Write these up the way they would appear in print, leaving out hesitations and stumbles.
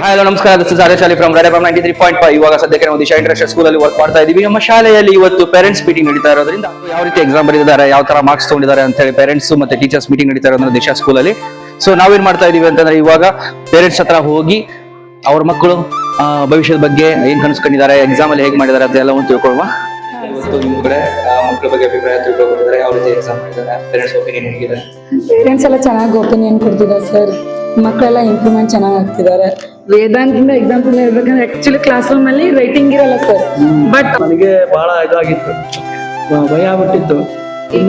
Hello ನಮಸ್ಕಾರ, this is ಆರ್ಯ ಶಾಲಿ from radium 93.5. ಇವಾಗ ಸದ್ಯಕ್ಕೆ ನಾವು ದಿಶಾ ಇಂಟರ್ನ್ಯಾಷನಲ್ ಸ್ಕೂಲ್ ಅಲ್ಲಿ ವರ್ಕ್ ಮಾಡ್ತಾ ಇದೀವಿ. ನಮ್ಮ ಶಾಲೆಯಲ್ಲಿ ಇವತ್ತು ಪೇರೆಂಟ್ಸ್ ಮೀಟಿಂಗ್ ನಡೀತಾ ಇರೋದ್ರಿಂದ ಯಾವ ರೀತಿ ಎಕ್ಸಾಮ್ ಬರೆದಿದ್ದಾರೆ, ಯಾವ ತರ ಮಾರ್ಕ್ಸ್ ತಗೊಂಡಿದ್ದಾರೆ ಅಂತ ಹೇಳಿ ಪೇರೆಂಟ್ಸ್ ಮತ್ತೆ ಟೀಚರ್ಸ್ ಮೀಟಿಂಗ್ ನಡೀತಾ ಇರೋದ್ರಿಂದ ದಿಶಾ ಸ್ಕೂಲ್ ಅಲ್ಲಿ. ಸೊ ನಾವೇನ್ ಮಾಡ್ತಾ ಇದೀವಿ ಅಂತಂದ್ರೆ ಇವಾಗ ಪೇರೆಂಟ್ಸ್ ಹತ್ರ ಹೋಗಿ ಅವ್ರ ಮಕ್ಕಳು ಭವಿಷ್ಯದ ಬಗ್ಗೆ ಏನ್ ಕನಸ್ಕೊಂಡಿದ್ದಾರೆ, ಎಕ್ಸಾಮ್ ಅಲ್ಲಿ ಹೇಗೆ ಮಾಡಿದ್ದಾರೆ ಅಂತ ಎಲ್ಲವನ್ನು ತಿಳ್ಕೊಳ್ಳುವ. ಇವತ್ತು ನಿಮ್ಮ ಕಡೆ ಮಕ್ಕಳ ಬಗ್ಗೆ ಅಭಿಪ್ರಾಯ ತಿಳ್ಕೊಂಡಿದ್ದಾರೆ, ಯಾವ ರೀತಿ ಎಕ್ಸಾಮ್ ಮಾಡಿದ್ದಾರೆ, ಪೇರೆಂಟ್ಸ್ ಒಪಿನಿಯನ್ ಹೇಗಿದೆ? ಪೇರೆಂಟ್ಸ್ ಎಲ್ಲ ಚೆನ್ನಾಗಿ ಒಪಿನಿಯನ್ ಕೊಡ್ತಿದ್ದಾರೆ ಸರ್. ಮಕ್ಕಳೆಲ್ಲ ಇಂಪ್ರೂವ್ಮೆಂಟ್ ಚೆನ್ನಾಗಿ ಆಗ್ತಿದ್ದಾರೆ. ವೇದಾಂತದಿಂದ ಎಕ್ಸಾಂಪಲ್ ಹೇಳ್ಬೇಕಂದ್ರೆ ಆಕ್ಚುಲಿ ಕ್ಲಾಸ್ ರೂಮ್ ಅಲ್ಲಿ ರೈಟಿಂಗ್ ಇರಲ್ಲ ಸರ್, ಬಟ್ ನನಗೆ ಬಹಳ ಇದಾಗಿತ್ತು, ಭಯ ಆಗ್ಬಿಟ್ಟಿತ್ತು.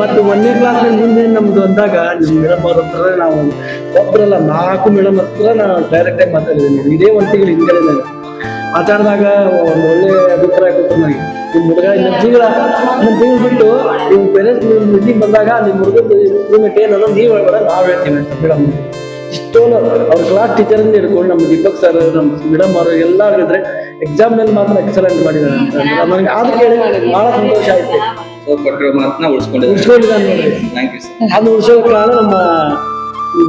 ಮತ್ತು 1ನೇ ಕ್ಲಾಸ್ ಮುಂದೆ ನಮ್ದು ಅಂದಾಗ ನಮ್ಮ ಮೇಡಮ್ ಅವ್ರ ಹತ್ರ ನಾವು ಒಬ್ಬರಲ್ಲ 4 ಮೇಡಮ್ ಹತ್ರ ನಾವು ಡೈರೆಕ್ಟ್ ಆಗಿ ಮಾತಾಡಿದ್ದೀನಿ. ಇದೇ 1 ತಿಂಗಳು ಹಿಂದ್ಗಡೆ ಮಾತಾಡಿದಾಗ ಒಂದು ಒಳ್ಳೆ ಅಭಿಪ್ರಾಯ ಕೊಟ್ಟರು ನನಗೆ. ನಿಮ್ಮ ಹುಡುಗ ಇನ್ನೊಂದು ತಿಂಗಳು ಬಿಟ್ಟು ನೀವು ಪೇರೆಂಟ್ಸ್ ಮೀಟಿಂಗ್ ಬಂದಾಗ ನಿಮ್ಮ ಹುಡುಗದ ಇಂಪ್ರೂವ್ಮೆಂಟ್ ಏನನ್ನೋ ನೀವು ಹೇಳ್ಬೇಡ, ನಾವು ಹೇಳ್ತೀವಿ ಅಂತ ಮೇಡಮ್. ಇಷ್ಟೊಂದು ಅವ್ರ ಕ್ಲಾಸ್ ಟೀಚರಿಂದ ಹಿಡ್ಕೊಂಡು ನಮ್ಮ ದೀಪಕ್ ಸರ್, ನಮ್ಮ ಮೇಡಮ್ ಅವರು ಎಲ್ಲ ಹೇಳಿದ್ರೆ ಎಕ್ಸಾಮ್ ಮೇಲೆ ಮಾತ್ರ ಎಕ್ಸಲೆಂಟ್ ಮಾಡಿದ್ದಾರೆ ಅಂತ ನನಗೆ ಅದು ಕೇಳಿ ಬಹಳ ಸಂತೋಷ ಆಯ್ತು. ಉಳಿಸ್ಕೊಂಡಿದ್ದಾನೆ ಅದು ಉಳಿಸೋಕೆ ಕಾರಣ ನಮ್ಮ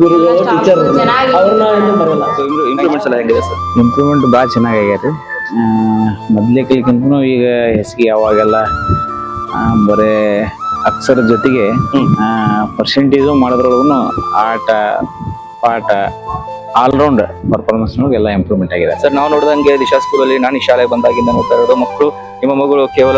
ಗುರುಗಳು, ಟೀಚರ್, ಅವ್ರನ್ನ ಇನ್ನೂ ಮರಲ್ಲ. ಇಂಪ್ರೂವ್ಮೆಂಟ್ಸ್ ಎಲ್ಲ ಹೇಗಿದೆ ಸರ್? ಇಂಪ್ರೂವ್ಮೆಂಟ್ ಭಾಳ ಚೆನ್ನಾಗೈತಿ. ಮೊದ್ಲಿಕ್ಕಿಂತನೂ ಈಗ ಹೆಚ್ಚಿಗೆ ಅವಾಗೆಲ್ಲ ಬರೇ ಅಕ್ಷರ ಜೊತೆಗೆ ಪರ್ಸೆಂಟೇಜು ಮಾಡೋದ್ರೊಳಗೂ ಆಟ ಪಾಠ ಆಲ್ರೌಂಡ್ ಪರ್ಫಾರ್ಮೆನ್ಸ್ ಎಲ್ಲ ಇಂಪ್ರೂವ್ಮೆಂಟ್ ಆಗಿದೆ ಸರ್. ನಾವು ನೋಡಿದಂಗೆ ದಿಶಾ ಸ್ಕೂಲಲ್ಲಿ ನಾನು ಈ ಶಾಲೆಗೆ ಬಂದಾಗಿಂದ ನೋಡ್ತಾ ಇರೋದು ಮಕ್ಕಳು, ನಿಮ್ಮ ಮಗಳು ಕೇವಲ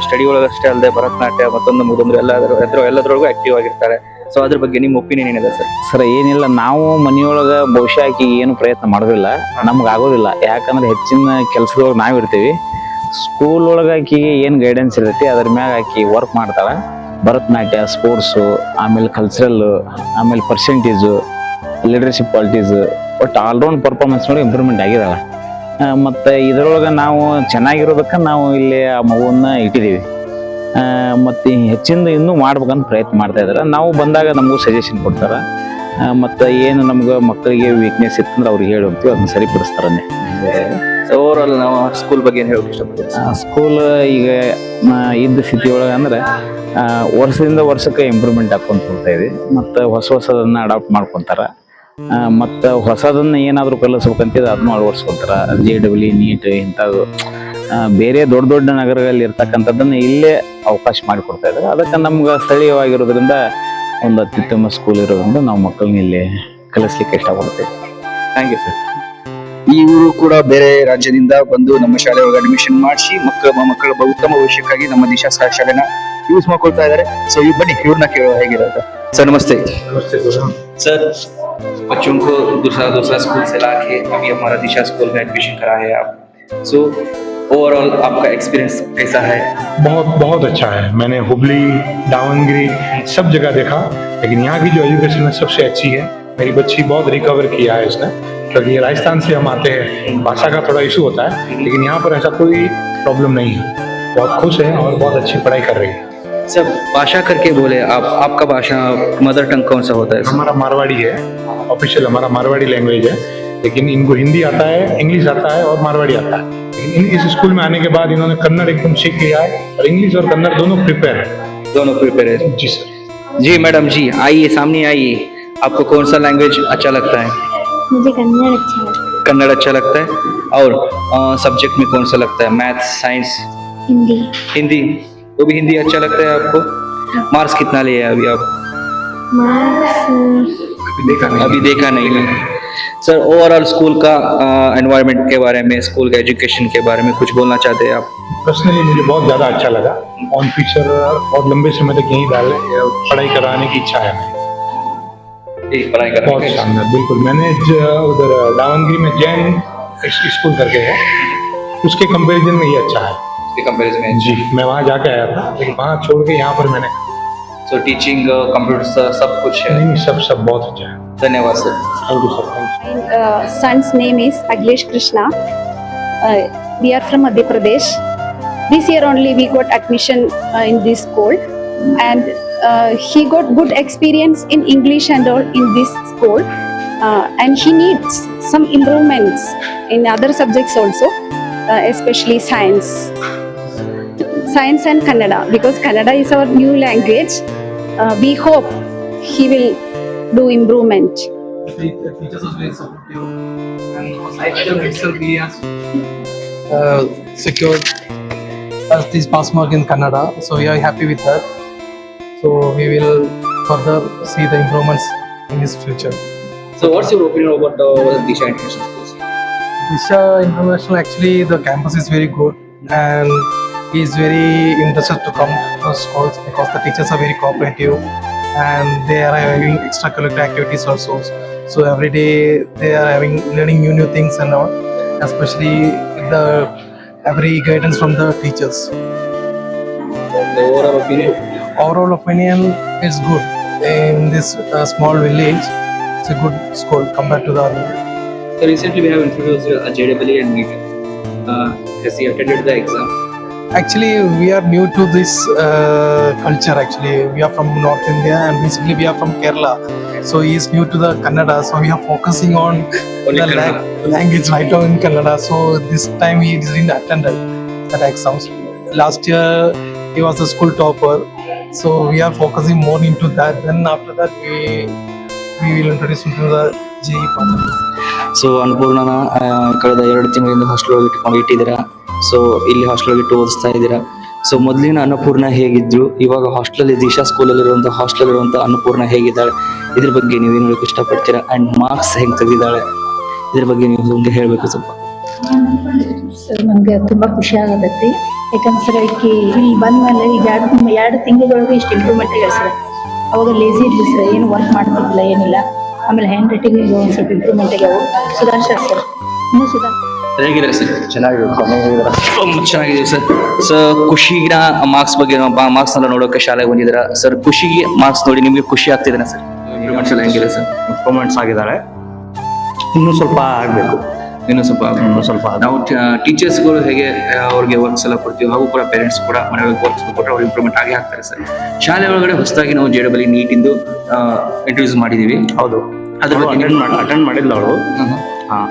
ಸ್ಟಡಿ ಒಳಗಷ್ಟೇ ಅಲ್ಲದೆ ಭರತನಾಟ್ಯ ಮತ್ತೊಂದು ಎಲ್ಲದರೊಳಗೂ ಆಕ್ಟಿವ್ ಆಗಿರ್ತಾರೆ. ಸೊ ಅದ್ರ ಬಗ್ಗೆ ನಿಮ್ಮ ಒಪಿನಿಯನ್ ಏನಿದೆ ಸರ್? ಸರ್ ಏನಿಲ್ಲ, ನಾವು ಮನೆಯೊಳಗೆ ಬಹುಶಃ ಆಕಿ ಏನು ಪ್ರಯತ್ನ ಮಾಡೋದಿಲ್ಲ, ನಮ್ಗೆ ಆಗೋದಿಲ್ಲ. ಯಾಕಂದ್ರೆ ಹೆಚ್ಚಿನ ಕೆಲಸದೊಳಗೆ ನಾವು ಇರ್ತೀವಿ. ಸ್ಕೂಲ್ ಒಳಗೆ ಆಕಿಗೆ ಏನು ಗೈಡೆನ್ಸ್ ಇರ್ತೈತಿ ಅದ್ರ ಮ್ಯಾಗ ಆಕಿ ವರ್ಕ್ ಮಾಡ್ತಾಳೆ. ಭರತನಾಟ್ಯ, ಸ್ಪೋರ್ಟ್ಸು, ಆಮೇಲೆ ಕಲ್ಚರಲ್ಲು, ಆಮೇಲೆ ಪರ್ಸೆಂಟೇಜು, ಲೀಡರ್ಶಿಪ್ ಕ್ವಾಲಿಟೀಸ್, ಒಟ್ಟು ಆಲ್ರೌಂಡ್ ಪರ್ಫಾರ್ಮೆನ್ಸ್ ನೋಡಿ ಇಂಪ್ರೂವ್ಮೆಂಟ್ ಆಗಿದಾವೆ. ಮತ್ತು ಇದರೊಳಗೆ ನಾವು ಚೆನ್ನಾಗಿರೋದಕ್ಕೆ ನಾವು ಇಲ್ಲಿ ಆ ಮಗುವನ್ನ ಇಟ್ಟಿದ್ದೀವಿ. ಮತ್ತು ಹೆಚ್ಚಿಂದ ಇನ್ನೂ ಮಾಡ್ಬೇಕಂತ ಪ್ರಯತ್ನ ಮಾಡ್ತಾ ಇದ್ದಾರೆ. ನಾವು ಬಂದಾಗ ನಮಗೂ ಸಜೆಷನ್ ಕೊಡ್ತಾರೆ. ಮತ್ತು ಏನು ನಮ್ಗೆ ಮಕ್ಕಳಿಗೆ ವೀಕ್ನೆಸ್ ಇತ್ತಂದ್ರೆ ಅವ್ರಿಗೆ ಹೇಳಿ ಹೋಗ್ತೀವಿ, ಅದನ್ನ ಸರಿಪಡಿಸ್ತಾರೆ. ಓವರ್ ಆಲ್ ನಾವು ಸ್ಕೂಲ್ ಬಗ್ಗೆ ಏನು ಹೇಳೋಕೆ ಇಷ್ಟಪಡ್ತೀವಿ? ಸ್ಕೂಲ್ ಈಗ ಇದ್ದ ಸ್ಥಿತಿ ಒಳಗೆ ಅಂದರೆ ವರ್ಷದಿಂದ ವರ್ಷಕ್ಕೆ ಇಂಪ್ರೂವ್ಮೆಂಟ್ ಹಾಕ್ಕೊಂತ ಹೋಗ್ತಾ ಇದೆ. ಮತ್ತು ಹೊಸದನ್ನು ಅಡಾಪ್ಟ್ ಮಾಡ್ಕೊತಾರೆ. ಮತ್ತು ಹೊಸದನ್ನ ಏನಾದರೂ ಕಲಿಸ್ಬೇಕಂತಿದ್ರೆ ಅದನ್ನು ಅಳವಡಿಸ್ಕೊತಾರೆ. JEE, NEET ಇಂಥದ್ದು ಬೇರೆ ದೊಡ್ಡ ದೊಡ್ಡ ನಗರಗಳಲ್ಲಿ ಇರ್ತಕ್ಕಂಥದ್ದನ್ನು ಇಲ್ಲೇ ಅವಕಾಶ ಮಾಡಿಕೊಡ್ತಾ ಇದ್ದಾರೆ. ಅದಕ್ಕೆ ನಮ್ಗೆ ಸ್ಥಳೀಯವಾಗಿರೋದ್ರಿಂದ ಒಂದು ಅತ್ಯುತ್ತಮ ಸ್ಕೂಲ್ ಇರೋದ್ರಿಂದ ನಾವು ಮಕ್ಕಳನ್ನ ಇಲ್ಲಿ ಕಲಿಸ್ಲಿಕ್ಕೆ ಇಷ್ಟಪಡ್ತೇವೆ. Thank you sir. ಇವರು ಕೂಡ ಬೇರೆ ರಾಜ್ಯದಿಂದ ಬಂದು ನಮ್ಮ ಶಾಲೆ ಒಳಗೆ ಅಡ್ಮಿಷನ್ ಮಾಡಿಸಿ ಮಕ್ಕಳ ಉತ್ತಮ ಭವಿಷ್ಯಕ್ಕಾಗಿ ನಮ್ಮ ದಿಶಾ ಶಾಲೆನ ಯೂಸ್ ಮಾಡ್ಕೊಳ್ತಾ ಇದ್ದಾರೆ. ಸೊ ಇವ್ ಬನ್ನಿ ಇವ್ರನ್ನ ಕೇಳೋ ಹೇಗಿರುತ್ತೆ. ಸರ್ ನಮಸ್ತೆ. सर बच्चों को दूसरा स्कूल से लाके अभी हमारा दिशा स्कूल में एडमिशन करा है आप. सो ओवरऑल आपका एक्सपीरियंस कैसा है? बहुत अच्छा है. मैंने हुबली, दावनगिरी सब जगह देखा, लेकिन यहाँ की जो एजुकेशन है सबसे अच्छी है. मेरी बच्ची बहुत रिकवर किया है इसने, क्योंकि राजस्थान से हम आते हैं, भाषा का थोड़ा इशू होता है, लेकिन यहाँ पर ऐसा कोई प्रॉब्लम नहीं है. बहुत खुश है और बहुत अच्छी पढ़ाई कर रही है. सर भाषा करके बोले आपका भाषा मदर टंग कौन सा होता है? हमारा मारवाड़ी है, ऑफिशियल हमारा मारवाड़ी लैंग्वेज है, लेकिन इनको हिंदी आता है, इंग्लिश आता है और मारवाड़ी आता है. लेकिन इस स्कूल में आने के बाद इन्होंने कन्नड़ एकदम सीख लिया है और इंग्लिश और कन्नड़ दोनों प्रिपेयर है. जी सर. जी मैडम जी, आइए सामने आइए. आपको कौन सा लैंग्वेज अच्छा लगता है? मुझे कन्नड़ अच्छा लगता है. कन्नड़ अच्छा लगता है. और सब्जेक्ट में कौन सा लगता है? Math, science, Hindi? वो भी हिंदी अच्छा लगता है आपको. मार्क्स कितना लिए अभी आप? अभी देखा नहीं है. सर ओवरऑल स्कूल का एनवायरनमेंट के बारे में, स्कूल के एजुकेशन के बारे में कुछ बोलना चाहते हैं आप? पर्सनली मुझे बहुत ज़्यादा अच्छा लगा. ऑन फ्यूचर और लंबे समय तक यहीं पढ़ाई कराने की इच्छा है. पढ़ाई कराने बहुत शानदार. बिल्कुल. मैंने उधर दावनगिरी में जैन स्कूल करके है, उसके कंपेरिजन में ये अच्छा है. कंपैरिजन में जी, मैं वहाँ जाके आया था, लेकिन वहाँ छोड़ के यहाँ पर मैंने सो टीचिंग, कंप्यूटर सब कुछ है. नहीं, सब बहुत अच्छा है. धन्यवाद sir. Thank you sir. Son's name is Aglesh Krishna. We are from Madhya Pradesh. This year only we got admission in this school, and he got good experience in English and all in this school, and he needs some improvements in other subjects also, especially science and Kannada, because Kannada is our new language. We hope he will do improvement. The teachers was very supportive, and also itself we has secured us this pass mark in Kannada, so we are happy with that. So we will further see the improvements in his future. So what's your opinion about Disha International Schools? Disha International, actually the campus is very good and he is very interested to come to schools because the teachers are very cooperative and they are having extracurricular activities also. So every day they are learning new things and all, especially with the every guidance from the teachers. The overall opinion? Overall opinion is good. In this small village, it's a good school compared to the other. So recently we have introduced JEE and NEET. Has he attended the exam? Actually, we are new to this culture. Actually, we are from North India and basically we are from Kerala. So he is new to the Kannada. So we are focusing on Only the Kannada. language right now in Kannada. So this time he didn't attend that exams. Last year he was the school topper. So we are focusing more into that. Then after that we will introduce him to the JEE process. So ಅನ್ನಪೂರ್ಣನ ಕಳೆದ 2 ತಿಂಗಳಿಂದ hostel ಒಳಗೆ ಇಟ್ಟಿದ್ದೀರಾ. So ಇಲ್ಲಿ hostel ಒಳಗೆ ಇಟ್ಟು ಓದಿಸ್ತಾ ಇದ್ದೀರಾ. So ಮೊದಲಿನ ಅನ್ನಪೂರ್ಣ ಹೇಗಿದ್ರು, ಇವಾಗ ಹಾಸ್ಟೆಲ್ ದಿಶಾ ಸ್ಕೂಲಲ್ಲಿ ಇರುವಂಥ ಹಾಸ್ಟೆಲ್ ಇರುವಂಥ ಅನ್ನಪೂರ್ಣ ಹೇಗಿದ್ದಾಳೆ, ಇದ್ರ ಬಗ್ಗೆ ನೀವೇನು ಹೇಳಕ್ಕೆ ಇಷ್ಟಪಡ್ತೀರಾ? ಆ್ಯಂಡ್ ಮಾರ್ಕ್ಸ್ ಹೆಂಗೆ ತೆಗೆದಿದ್ದಾಳೆ, ಇದ್ರ ಬಗ್ಗೆ ನೀವು ನಮಗೆ ಹೇಳಬೇಕು ಸ್ವಲ್ಪ. ಸರ್ ನಮಗೆ ತುಂಬ ಖುಷಿ ಆಗತೈತಿ. ಯಾಕಂದ್ರೆ ಸರ್ ಈಕಿ ಇಲ್ಲಿ ಬಂದ್ಮೇಲೆ ಈಗ 2 ತಿಂಗಳೊಳಗೆ ಇಷ್ಟು ಇಂಪ್ರೂವ್ಮೆಂಟ್ ಆಗಿದೆ ಸರ್. ಅವಾಗ ಲೇಸಿ ಇರಲಿ ಸರ್, ಏನು ವರ್ಕ್ ಮಾಡ್ತಿದ್ದಿಲ್ಲ ಏನಿಲ್ಲ. ಆಮೇಲೆ ಹ್ಯಾಂಡ್ ರೈಟಿಂಗ್ ಒಂದು ಸ್ವಲ್ಪ ಇಂಪ್ರೂವ್ಮೆಂಟ್ ಆಗ್ಯಾವ. ಸುಧಾರಿಸ್ಯಾರ ಸರ್, ಇನ್ನೂ ಹೇಗಿದ್ದಾರೆ ಸರ್? ಚೆನ್ನಾಗಿದೆ, ತುಂಬ ಚೆನ್ನಾಗಿದೆ ಸರ್. ಸೊ ಖುಷಿಗಿನ ಮಾರ್ಕ್ಸ್ ಬಗ್ಗೆ ಮಾರ್ಕ್ಸ್ ಎಲ್ಲ ನೋಡೋಕೆ ಶಾಲೆಗೆ ಬಂದಿದ್ದೀರಾ ಸರ್. ಖುಷಿಗೆ ಮಾರ್ಕ್ಸ್ ನೋಡಿ ನಿಮಗೆ ಖುಷಿ ಆಗ್ತಿದೆ ಸರ್? ಇಂಪ್ರೂವ್ಮೆಂಟ್ಸ್ ಎಲ್ಲ ಹೆಂಗಿದೆ ಸರ್? ಇಂಪ್ರೂವ್ಮೆಂಟ್ಸ್ ಆಗಿದ್ದಾರೆ, ಇನ್ನೂ ಸ್ವಲ್ಪ ಆಗಬೇಕು. ಇನ್ನೂ ಸ್ವಲ್ಪ ನಾವು ಟೀಚರ್ಸ್ಗಳು ಹೇಗೆ ಅವ್ರಿಗೆ ವರ್ಕ್ಸ್ ಎಲ್ಲ ಕೊಡ್ತೀವಿ, ಹಾಗೂ ಕೂಡ ಪೇರೆಂಟ್ಸ್ ಕೂಡ ಮನೆಯೊಳಗೆ ವರ್ಕ್ಸ್ ಕೊಟ್ಟರೆ ಅವ್ರು ಇಂಪ್ರೂವ್ಮೆಂಟ್ ಆಗೇ ಆಗ್ತಾರೆ ಸರ್. ಶಾಲೆ ಒಳಗಡೆ ಹೊಸದಾಗಿ ನಾವು JEE ನೀಟಿಂದು ಇಂಟ್ರೊಡ್ಯೂಸ್ ಮಾಡಿದ್ದೀವಿ. ಹೌದು, ಅದ್ರ ಬಗ್ಗೆ ಅಟೆಂಡ್ ಮಾಡಿದ್ಲು ಅವಳು. ಹಾಂ,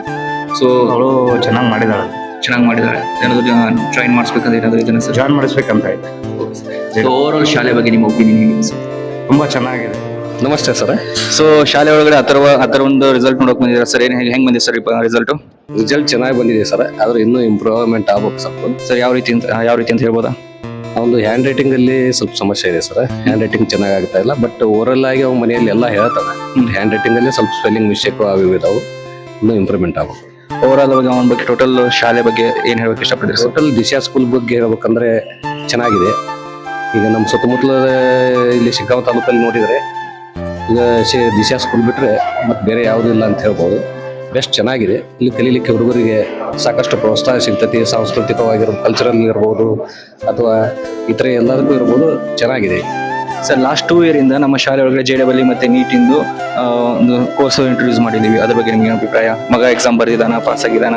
ಸೊ ಅವಳು ಚೆನ್ನಾಗಿ ಮಾಡಿದಾಳೆ. ಏನಾದ್ರು ಜಾಯಿನ್ ಮಾಡಿಸ್ಬೇಕಂದ್ರೆ ಏನಾದ್ರು ಇದನ್ನ ಸರ್ ಜಾಯಿನ್ ಮಾಡಿಸ್ಬೇಕಂತ ಆಯ್ತು. ಸೊ ಓವರಾಲ್ ಶಾಲೆ ಬಗ್ಗೆ ನಿಮ್ಮ ಒಪಿನಿಯನ್ ಹೇಗಿದೆ ಸರ್? ತುಂಬ ಚೆನ್ನಾಗಿದೆ. नमस्ते सर. ಸೊ ಶಾಲೆ ಒಳಗಡೆ ಅದರ ಒಂದು ರಿಸಲ್ಟ್ ನೋಡಕ್ ಬಂದಿದ್ದೀರಾ ಸರ್? ಹೆಂಗ್ ಬಂದಿದೆ ಸರ್ ರಿಸಲ್ಟ್? ರಿಸಲ್ಟ್ ಚೆನ್ನಾಗಿ ಬಂದಿದೆ ಸರ್, ಆದ್ರೆ ಇನ್ನೂ ಇಂಪ್ರೂವ್ಮೆಂಟ್ ಆಗ್ಬೇಕು ಸ್ವಲ್ಪ. ಸರ್ ಯಾವ ರೀತಿ ಅಂತ ಹೇಳ್ಬೋದಾ? ಅವನು ಹ್ಯಾಂಡ್ ರೈಟಿಂಗ್ ಅಲ್ಲಿ ಸ್ವಲ್ಪ ಸಮಸ್ಯೆ ಇದೆ ಸರ್. ಹ್ಯಾಂಡ್ ರೈಟಿಂಗ್ ಚೆನ್ನಾಗಿ ಆಗ್ತಾ ಇಲ್ಲ, ಬಟ್ ಓವರಲ್ ಆಗಿ ಅವ್ನ ಮನೆಯಲ್ಲಿ ಎಲ್ಲ ಹೇಳ್ತಾನೆ. ಹ್ಯಾಂಡ್ ರೈಟಿಂಗ್ ಅಲ್ಲಿ ಸ್ವಲ್ಪ ಸ್ಪೆಲ್ಲಿಂಗ್ ಮಿಸ್ಟೇಕ್ ಅವು ಇದಾವೆ, ಇನ್ನೂ ಇಂಪ್ರೂವ್ಮೆಂಟ್ ಆಗ್ಬೇಕು. ಓವರಾಲ್ ಬಗ್ಗೆ ಅವನ ಬಗ್ಗೆ ಟೋಟಲ್ ಶಾಲೆ ಬಗ್ಗೆ ಏನ್ ಹೇಳ್ಬೇಕು ಇಷ್ಟಪಡ್ತೀರಿ ಸರ್? ಟೋಟಲ್ ದಿಶಾ ಸ್ಕೂಲ್ ಬಗ್ಗೆ ಹೇಳ್ಬೇಕಂದ್ರೆ ಚೆನ್ನಾಗಿದೆ. ಈಗ ನಮ್ಮ ಸುತ್ತಮುತ್ತಲ ಇಲ್ಲಿ ಶಿಗ್ಗಾಂವ್ ತಾಲೂಕಲ್ಲಿ ನೋಡಿದರೆ ಈಗ ದಿಶಾ ಸ್ಕೂಲ್ ಬಿಟ್ರೆ ಮತ್ತೆ ಬೇರೆ ಯಾವುದೂ ಇಲ್ಲ ಅಂತ ಹೇಳ್ಬೋದು. ಬೆಸ್ಟ್ ಚೆನ್ನಾಗಿದೆ. ಇಲ್ಲಿ ಕಲೀಲಿಕ್ಕೆ ಹುಡುಗರಿಗೆ ಸಾಕಷ್ಟು ಪ್ರೋತ್ಸಾಹ ಸಿಗ್ತೈತಿ. ಸಾಂಸ್ಕೃತಿಕವಾಗಿರ್ಬೋದು, ಕಲ್ಚರಲ್ ಇರ್ಬೋದು ಅಥವಾ ಇತರೆ ಎಲ್ಲದಕ್ಕೂ ಇರ್ಬೋದು, ಚೆನ್ನಾಗಿದೆ. ಸರ್ ಲಾಸ್ಟ್ 2 ಇಯರ್ ಇಂದ ನಮ್ಮ ಶಾಲೆ ಒಳಗಡೆ JEE ಮತ್ತೆ ನೀಟಿಂದು ಒಂದು ಕೋರ್ಸ್ ಇಂಟ್ರೊಡ್ಯೂಸ್ ಮಾಡಿದ್ದೀವಿ. ಅದ್ರ ಬಗ್ಗೆ ನಿಮ್ಗೆ ಅಭಿಪ್ರಾಯ? ಮಗ ಎಕ್ಸಾಮ್ ಬರೆದಿದ್ದಾನ, ಪಾಸ್ ಆಗಿದ್ದಾನ,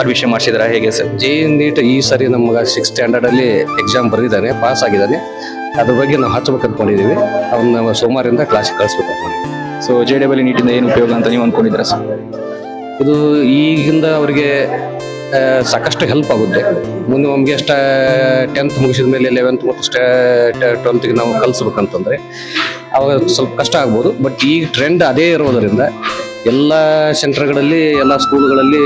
ಅಡ್ಮಿಷನ್ ಮಾಡಿಸಿದಾರ, ಹೇಗೆ ಸರ್? JEE ನೀಟ್ ಈ ಸರಿ ನಮ್ಮ ಮಗ 6th ಸ್ಟ್ಯಾಂಡರ್ಡ್ ಅಲ್ಲಿ ಎಕ್ಸಾಮ್ ಬರೆದಿದ್ದಾನೆ, ಪಾಸ್ ಆಗಿದ್ದಾನೆ. ಅದ್ರ ಬಗ್ಗೆ ನಾವು ಹಚ್ಬೇಕು ಅನ್ಕೊಂಡಿದ್ದೀವಿ. ಅವನ್ನ ಸೋಮವಾರದಿಂದ ಕ್ಲಾಸಿಗೆ ಕಳಿಸ್ಬೇಕು ಅನ್ಕೊಂಡಿದ್ದೀವಿ. ಸೊ JEE ನೀಟಿಂದ ಏನು ಉಪಯೋಗ ಅಂತ ನೀವು ಅನ್ಕೊಂಡಿದ್ದೀರಾ ಸರ್? ಇದು ಈಗಿಂದ ಅವರಿಗೆ ಸಾಕಷ್ಟು ಹೆಲ್ಪ್ ಆಗುತ್ತೆ. ಮುಂದೆ ನಮಗೆ 10th ಮುಗಿಸಿದ ಮೇಲೆ 11th ಮತ್ತು 12th ನಾವು ಕಲಿಸ್ಬೇಕಂತಂದ್ರೆ ಅವಾಗ ಸ್ವಲ್ಪ ಕಷ್ಟ ಆಗ್ಬೋದು. ಬಟ್ ಈಗ ಟ್ರೆಂಡ್ ಅದೇ ಇರೋದರಿಂದ ಎಲ್ಲ ಸೆಂಟರ್ಗಳಲ್ಲಿ, ಎಲ್ಲ ಸ್ಕೂಲ್ಗಳಲ್ಲಿ,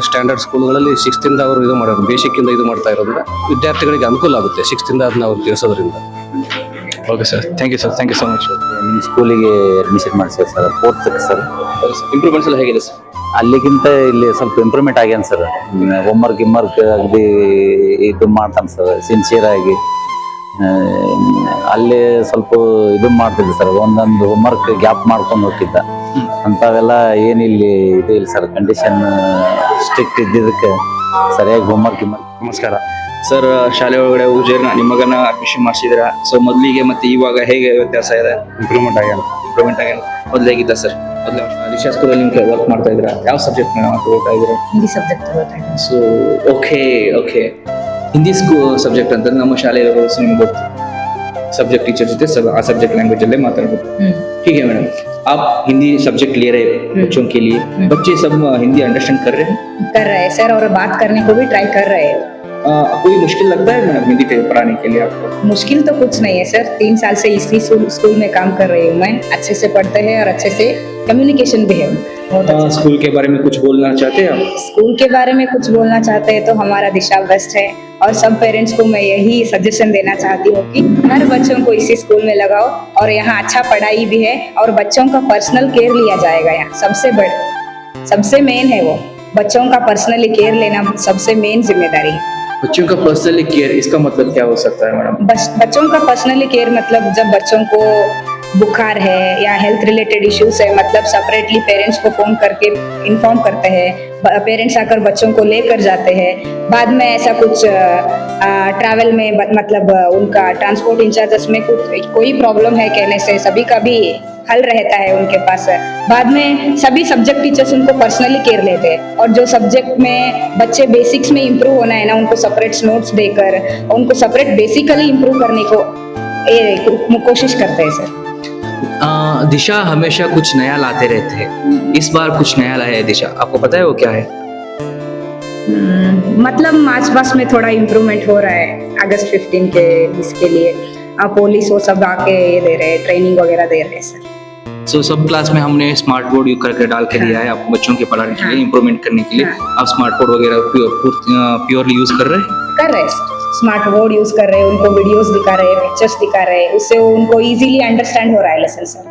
ಸ್ಟ್ಯಾಂಡರ್ಡ್ ಸ್ಕೂಲ್ಗಳಲ್ಲಿ 6th ಇಂದ ಅವರು ಇದು ಮಾಡೋದು, ಬೇಸಿಕ್ಕಿಂದ ಇದು ಮಾಡ್ತಾ ಇರೋದ್ರಿಂದ ವಿದ್ಯಾರ್ಥಿಗಳಿಗೆ ಅನುಕೂಲ ಆಗುತ್ತೆ 6th ಇಂದ ಅದನ್ನ ಅವ್ರು ತಿಳಿಸೋದ್ರಿಂದ. Okay sir, thank you sir, thank you so much. ನಿಮ್ಮ ಸ್ಕೂಲಿಗೆ ಅಡ್ಮಿಷನ್ ಮಾಡಿಸಿ ಸರ್, 4th ಸರ್. ಇಂಪ್ರೂವ್ಮೆಂಟ್ಸ್ ಎಲ್ಲ ಹೇಗಿದೆ ಸರ್? ಅಲ್ಲಿಗಿಂತ ಇಲ್ಲಿ ಸ್ವಲ್ಪ ಇಂಪ್ರೂವ್ಮೆಂಟ್ ಆಗ್ಯಾನ ಸರ್. ಹೋಮ್ವರ್ಕ್ ಅಗದಿ ಇದು ಮಾಡ್ತಾನೆ ಸರ್, ಸಿನ್ಸಿಯರ್ ಆಗಿ. ಅಲ್ಲಿ ಸ್ವಲ್ಪ ಇದು ಮಾಡ್ತಿದ್ದೆ ಸರ್, ಒಂದೊಂದು ಹೋಮ್ವರ್ಕ್ ಗ್ಯಾಪ್ ಮಾಡ್ಕೊಂಡು ಹೋಗಿದ್ದ. ಅಂಥವೆಲ್ಲ ಏನಿಲ್ಲಿ ಇದು ಇಲ್ಲ ಸರ್. ಕಂಡೀಷನ್ ಸ್ಟ್ರಿಕ್ಟ್ ಇದ್ದಿದ್ದಕ್ಕೆ ಸರಿಯಾಗಿ ಹೋಮ್ವರ್ಕ್. ನಮಸ್ಕಾರ ಸರ್. ಶಾಲೆ ಒಳಗಡೆ ನಿಮ್ಮ ಮಗನ ಅಡ್ಮಿಷನ್ ಮಾಡಿಸಿದ್ದೀರಾ. ಸೊ ಮೊದಲಿಗೆ ಮತ್ತೆ ಇವಾಗ ಹೇಗೆ ವ್ಯತ್ಯಾಸ ಇದೆ? ಇಂಪ್ರೂವ್ಮೆಂಟ್ ಆಗ್ಯಾನ. ಮೊದಲು ಹೇಗಿದ್ದ ಸರ್? ಮೊದಲು ದಿಶಾ ಸ್ಕೂಲಲ್ಲಿ ನೀವು ವರ್ಕ್ ಮಾಡ್ತಾ ಇದ್ದೀರಾ, ಯಾವ ಸಬ್ಜೆಕ್ಟ್ ತಗೋತಾ ಇದ್ದೀರಾ? ಹಿಂದಿ ಸಬ್ಜೆಕ್ಟ್ ತಗೋತಾ ಇದ್ದೀನಿ. ಸೊ ಓಕೆ ಹಿಂದಿ ಸಬ್ಜೆಕ್ಟ್ ಅಂತ ನಮ್ಮ ಶಾಲೆಯಲ್ಲಿ ನಿಮ್ಗೆ ಗೊತ್ತು, सब्जेक्ट टीचर जैसे सब सब्जेक्ट लैंग्वेज ले माताड़ो। ठीक है मैडम, आप हिंदी सब्जेक्ट ले रहे बच्चों के लिए, बच्चे सब हिंदी अंडरस्टैंड कर रहे हैं सर, और बात करने को भी ट्राई कर रहे हैं। कोई मुश्किल लगता है मैडम हिंदी पढ़ाने के लिए आपको? मुश्किल तो कुछ नहीं है सर, 3 साल से इसी स्कूल में काम कर रही हूँ मैं। अच्छे से पढ़ते हैं और अच्छे से कम्युनिकेशन भी है बहुत अच्छा। स्कूल के बारे में कुछ बोलना चाहते हैं आप? स्कूल के बारे में कुछ बोलना चाहते हैं तो हमारा दिशा बेस्ट है, और सब पेरेंट्स को मैं यही सजेशन देना चाहती हूँ कि हर बच्चों को इसी स्कूल में लगाओ, और यहाँ अच्छा पढ़ाई भी है और बच्चों का पर्सनल केयर लिया जाएगा। यहाँ सबसे मेन है वो, बच्चों का पर्सनली केयर लेना सबसे मेन जिम्मेदारी है। बच्चों का पर्सनली केयर, इसका मतलब क्या हो सकता है मैडम? बच्चों का पर्सनली केयर मतलब जब बच्चों को बुखार है या हेल्थ रिलेटेड इश्यूज है, मतलब सेपरेटली पेरेंट्स को फोन करके इन्फॉर्म करते हैं, पेरेंट्स आकर बच्चों को लेकर जाते हैं। बाद में ऐसा कुछ ट्रैवल में मतलब उनका ट्रांसपोर्ट इंचार्जेस में कुछ कोई प्रॉब्लम है कहने से सभी का भी हल रहता है उनके पास। बाद में सभी सब्जेक्ट टीचर्स उनको पर्सनली केयर लेते हैं, और जो सब्जेक्ट में बच्चे बेसिक्स में इम्प्रूव होना है ना, उनको सेपरेट नोट्स देकर उनको सेपरेट बेसिकली इम्प्रूव करने को कोशिश करते हैं सर। दिशा हमेशा कुछ नया लाते रहते हैं, इस बार कुछ नया लाया है दिशा, आपको पता है वो क्या है? मतलब मार्च पास में थोड़ा इम्प्रूवमेंट हो रहा है, अगस्त 15 के इसके लिए पुलिस वो सब आके ये दे रहे हैं, ट्रेनिंग वगैरह दे रहे हैं सर। सो सब क्लास में हमने स्मार्ट बोर्ड यूज करके डाल के दिया है आपको बच्चों के पढ़ाने के लिए, इम्प्रूवमेंट करने के लिए। आप स्मार्ट बोर्ड वगैरह प्योरली यूज कर रहे हैं? स्मार्ट बोर्ड यूज कर रहे हैं, उनको वीडियोस दिखा रहे हैं, पिक्चर्स दिखा रहे हैं, उससे उनको इजीली अंडरस्टैंड हो रहा है lesson sir.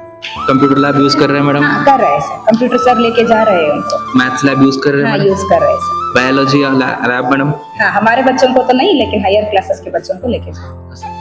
Computer lab use कर रहे हैं मैडम? हाँ, कर रहे हैं सर, कंप्यूटर सर लेके जा रहे हैं उनको। मैथ्स लैब यूज कर रहे हैं? हाँ, यूज कर रहे हैं सर। Biology lab madam? हाँ, हमारे बच्चों को तो नहीं, लेकिन हायर क्लासेस के बच्चों को लेके जा।